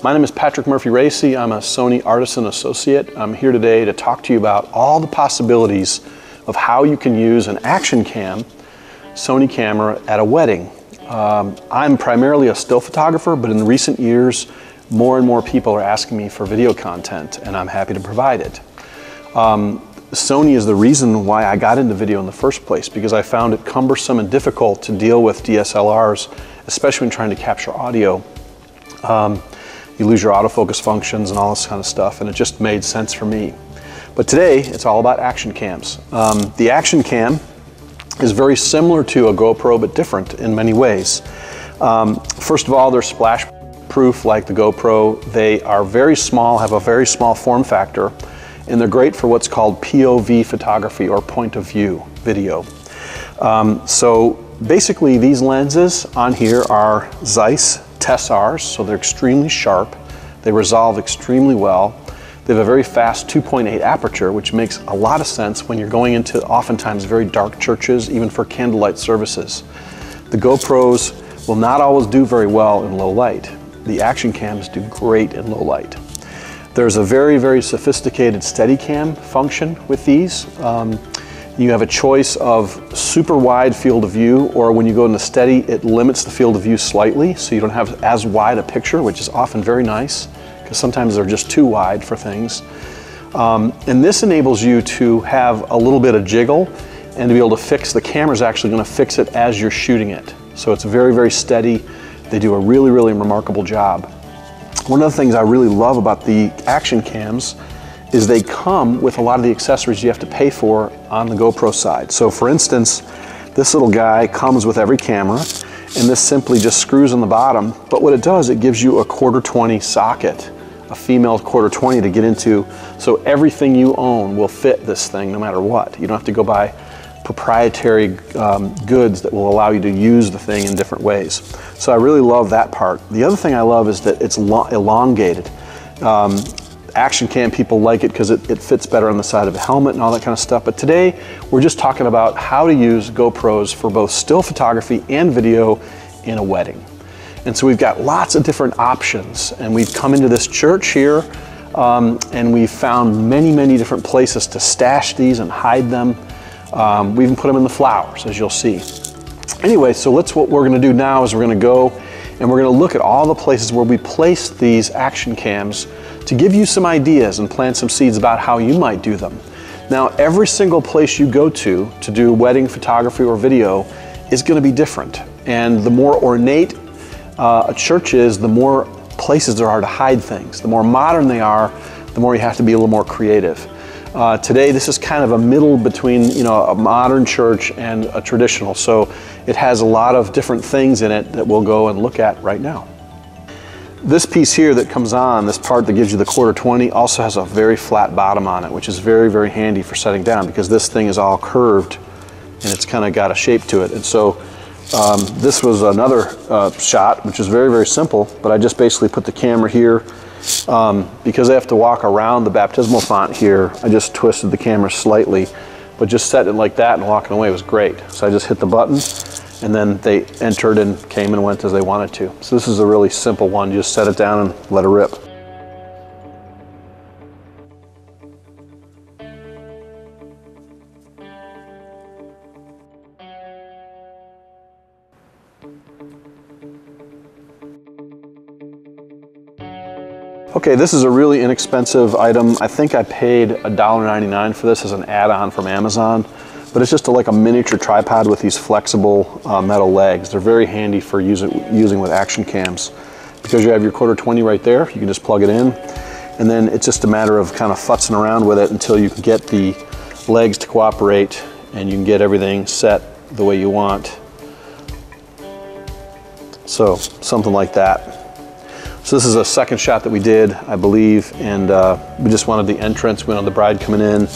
My name is Patrick Murphy-Racy. I'm a Sony Artisan Associate. I'm here today to talk to you about all the possibilities of how you can use an Actioncam Sony camera at a wedding. I'm primarily a still photographer, but in recent years, more and more people are asking me for video content, and I'm happy to provide it. Sony is the reason why I got into video in the first place, because I found it cumbersome and difficult to deal with DSLRs, especially when trying to capture audio. You lose your autofocus functions and all this kind of stuff, and it just made sense for me. But today, it's all about action cams. The Actioncam is very similar to a GoPro, but different in many ways. First of all, they're splash proof like the GoPro. They are very small, have a very small form factor, and they're great for what's called POV photography, or point of view video. So basically these lenses on here are Zeiss Tessars, so they're extremely sharp. They resolve extremely well. They have a very fast 2.8 aperture, which makes a lot of sense when you're going into oftentimes very dark churches, even for candlelight services. The GoPros will not always do very well in low light. The Actioncams do great in low light. There's a very, very sophisticated Steadicam function with these. You have a choice of super wide field of view, or when you go into steady, it limits the field of view slightly, so you don't have as wide a picture, which is often very nice, because sometimes they're just too wide for things. And this enables you to have a little bit of jiggle and to be able to fix, the camera's actually going to fix it as you're shooting it. So it's very, very steady. They do a really, really remarkable job. One of the things I really love about the Actioncams is they come with a lot of the accessories you have to pay for on the GoPro side. So for instance, this little guy comes with every camera, and this simply just screws on the bottom. But what it does, it gives you a 1/4-20 socket, a female 1/4-20 to get into, so everything you own will fit this thing no matter what. You don't have to go buy proprietary goods that will allow you to use the thing in different ways. So I really love that part. The other thing I love is that it's elongated. Actioncam people like it because it fits better on the side of a helmet and all that kind of stuff. But today, we're just talking about how to use GoPros for both still photography and video in a wedding. And so we've got lots of different options, and we've come into this church here and we've found many, many different places to stash these and hide them. We even put them in the flowers, as you'll see. Anyway, so what we're gonna do now is we're gonna go and we're gonna look at all the places where we place these Actioncams to give you some ideas and plant some seeds about how you might do them. Now, every single place you go to do wedding photography or video is gonna be different. And the more ornate a church is, the more places there are to hide things. The more modern they are, the more you have to be a little more creative. Today, this is kind of a middle between, you know, a modern church and a traditional. So it has a lot of different things in it that we'll go and look at right now. This piece here that comes on, this part that gives you the 1/4-20, also has a very flat bottom on it, which is very, very handy for setting down, because this thing is all curved and it's kind of got a shape to it. And so this was another shot, which is very, very simple, but I just basically put the camera here. Because I have to walk around the baptismal font here, I just twisted the camera slightly, but just setting it like that and walking away was great. So I just hit the button, and then they entered and came and went as they wanted to. So this is a really simple one. You just set it down and let it rip. Okay, this is a really inexpensive item. I think I paid $1.99 for this as an add-on from Amazon, but it's just like a miniature tripod with these flexible metal legs. They're very handy for using with Actioncams, because you have your 1/4-20 right there. You can just plug it in, and then it's just a matter of kind of futzing around with it until you can get the legs to cooperate and you can get everything set the way you want. So something like that. So this is a second shot that we did, I believe, and we just wanted the entrance. We wanted the bride coming in.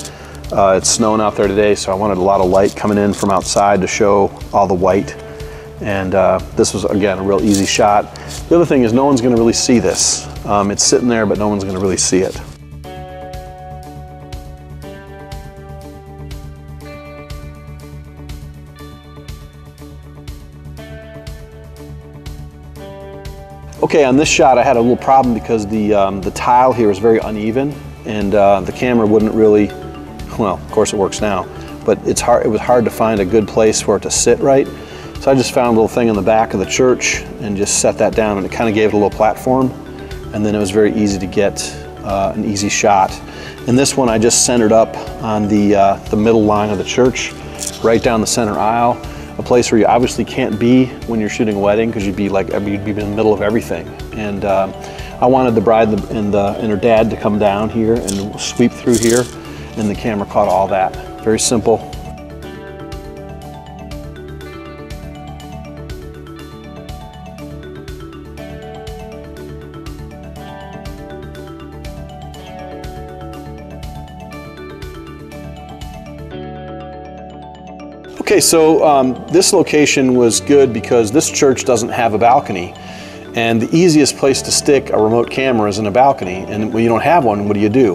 It's snowing out there today, so I wanted a lot of light coming in from outside to show all the white. And this was, again, a real easy shot. The other thing is no one's gonna really see this. It's sitting there, but no one's gonna really see it. Okay, on this shot I had a little problem because the tile here is very uneven, and the camera wouldn't really, well, of course it works now, but it was hard to find a good place for it to sit right. So I just found a little thing in the back of the church and just set that down, and it kind of gave it a little platform, and then it was very easy to get an easy shot. In this one I just centered up on the middle line of the church, right down the center aisle, a place where you obviously can't be when you're shooting a wedding because you'd be in the middle of everything. And I wanted the bride and her dad to come down here and sweep through here, and the camera caught all that. Very simple. Okay, so this location was good because this church doesn't have a balcony, and the easiest place to stick a remote camera is in a balcony, and when you don't have one, what do?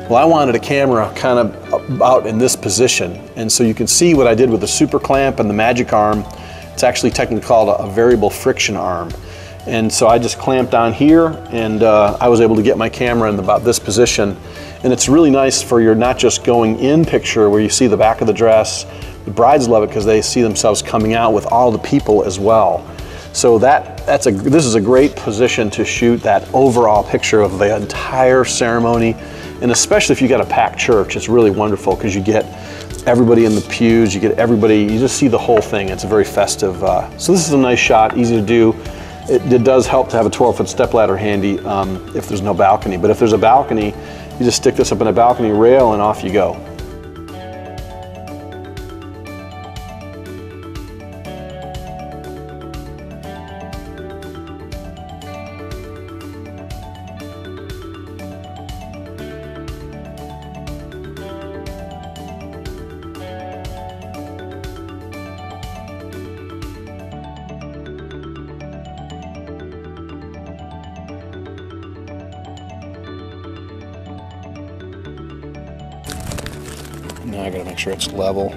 Well, I wanted a camera kind of out in this position, and so you can see what I did with the super clamp and the magic arm. It's actually technically called a variable friction arm. And so I just clamped on here, and I was able to get my camera in about this position. And it's really nice for your not just going in picture where you see the back of the dress. The brides love it because they see themselves coming out with all the people as well. So this is a great position to shoot that overall picture of the entire ceremony, and especially if you got a packed church, it's really wonderful because you get everybody in the pews, you get everybody, you just see the whole thing. It's a very festive. So this is a nice shot, easy to do. It does help to have a 12-foot stepladder handy if there's no balcony, but if there's a balcony, you just stick this up in a balcony rail and off you go. Now I gotta make sure it's level,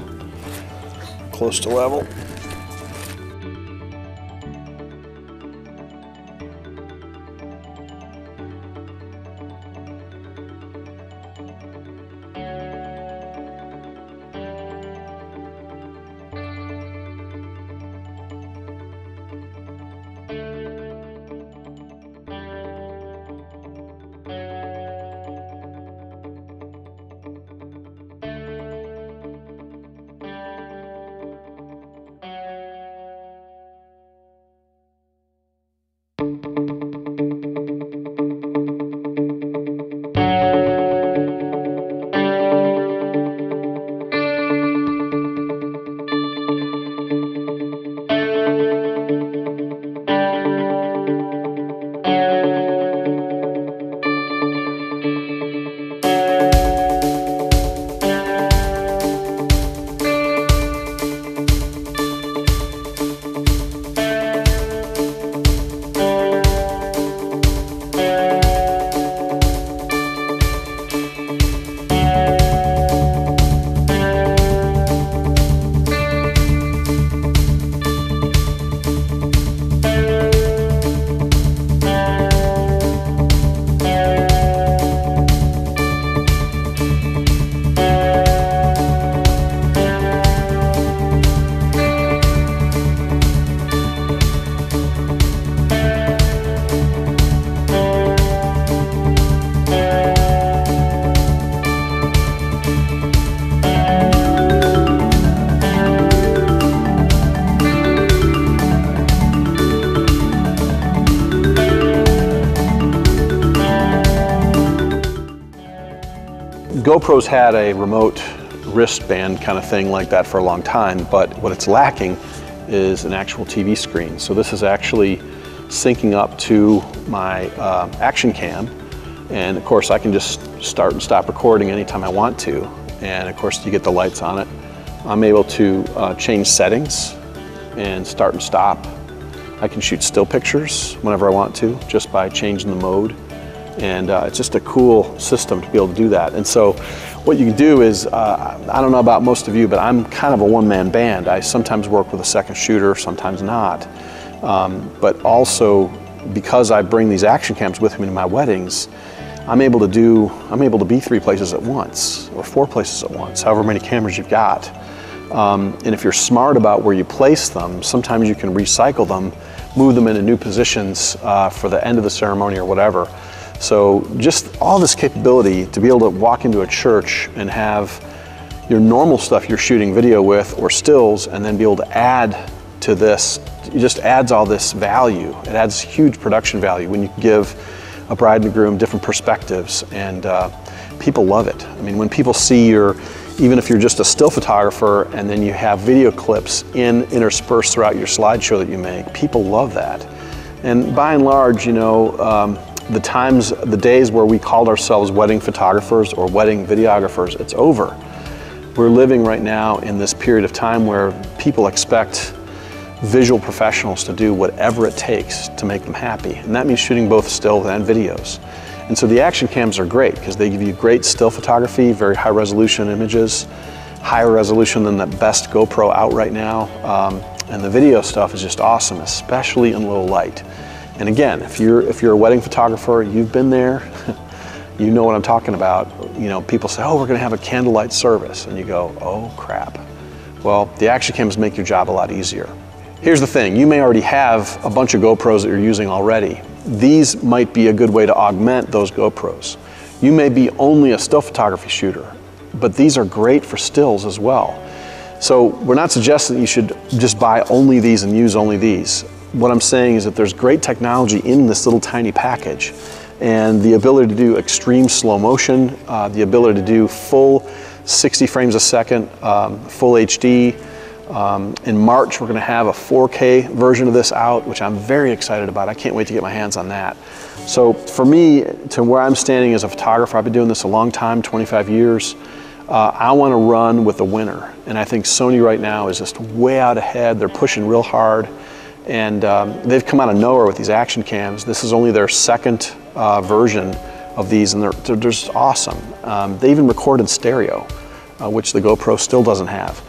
close to level. GoPro's had a remote wristband kind of thing like that for a long time, but what it's lacking is an actual TV screen. So this is actually syncing up to my Actioncam, and of course I can just start and stop recording anytime I want to, and of course you get the lights on it. I'm able to change settings and start and stop. I can shoot still pictures whenever I want to just by changing the mode. And it's just a cool system to be able to do that. And so what you can do is, I don't know about most of you, but I'm kind of a one-man band. I sometimes work with a second shooter, sometimes not. But also because I bring these action cams with me to my weddings, I'm able to be 3 places at once, or 4 places at once, however many cameras you've got. And if you're smart about where you place them, sometimes you can recycle them, move them into new positions for the end of the ceremony or whatever. So just all this capability to be able to walk into a church and have your normal stuff you're shooting video with or stills, and then be able to add to this, it just adds all this value. It adds huge production value when you give a bride and a groom different perspectives, and people love it. I mean, when people see even if you're just a still photographer and then you have video clips interspersed throughout your slideshow that you make, people love that. And by and large, you know, the days where we called ourselves wedding photographers or wedding videographers, it's over. We're living right now in this period of time where people expect visual professionals to do whatever it takes to make them happy. And that means shooting both stills and videos. And so the action cams are great because they give you great still photography, very high resolution images, higher resolution than the best GoPro out right now. And the video stuff is just awesome, especially in low light. And again, if you're a wedding photographer, you've been there, you know what I'm talking about. You know, people say, oh, we're gonna have a candlelight service. And you go, oh crap. Well, the action cams make your job a lot easier. Here's the thing, you may already have a bunch of GoPros that you're using already. These might be a good way to augment those GoPros. You may be only a still photography shooter, but these are great for stills as well. So we're not suggesting that you should just buy only these and use only these. What I'm saying is that there's great technology in this little tiny package, and the ability to do extreme slow motion, the ability to do full 60 frames a second, full HD. In March, we're going to have a 4K version of this out, which I'm very excited about. I can't wait to get my hands on that. So for me, to where I'm standing as a photographer, I've been doing this a long time, 25 years. I want to run with the winner. And I think Sony right now is just way out ahead. They're pushing real hard. And they've come out of nowhere with these action cams. This is only their second version of these, and they're just awesome. They even record in stereo, which the GoPro still doesn't have.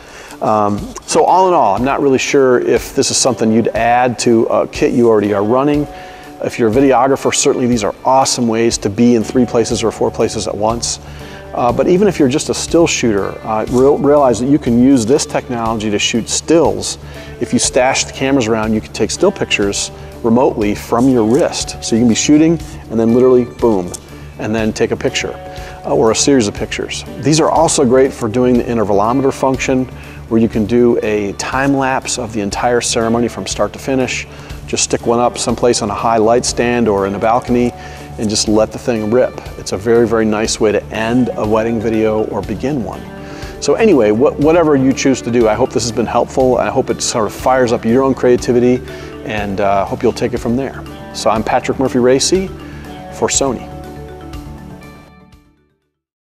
So all in all, I'm not really sure if this is something you'd add to a kit you already are running. If you're a videographer, certainly these are awesome ways to be in 3 places or 4 places at once. But even if you're just a still shooter, realize that you can use this technology to shoot stills. If you stash the cameras around, you can take still pictures remotely from your wrist. So you can be shooting and then literally boom, and then take a picture or a series of pictures. These are also great for doing the intervalometer function, where you can do a time lapse of the entire ceremony from start to finish. Just stick one up someplace on a high light stand or in a balcony and just let the thing rip. It's a very, very nice way to end a wedding video or begin one. So anyway, whatever you choose to do, I hope this has been helpful. I hope it sort of fires up your own creativity, and hope you'll take it from there. So I'm Patrick Murphy-Racy for Sony.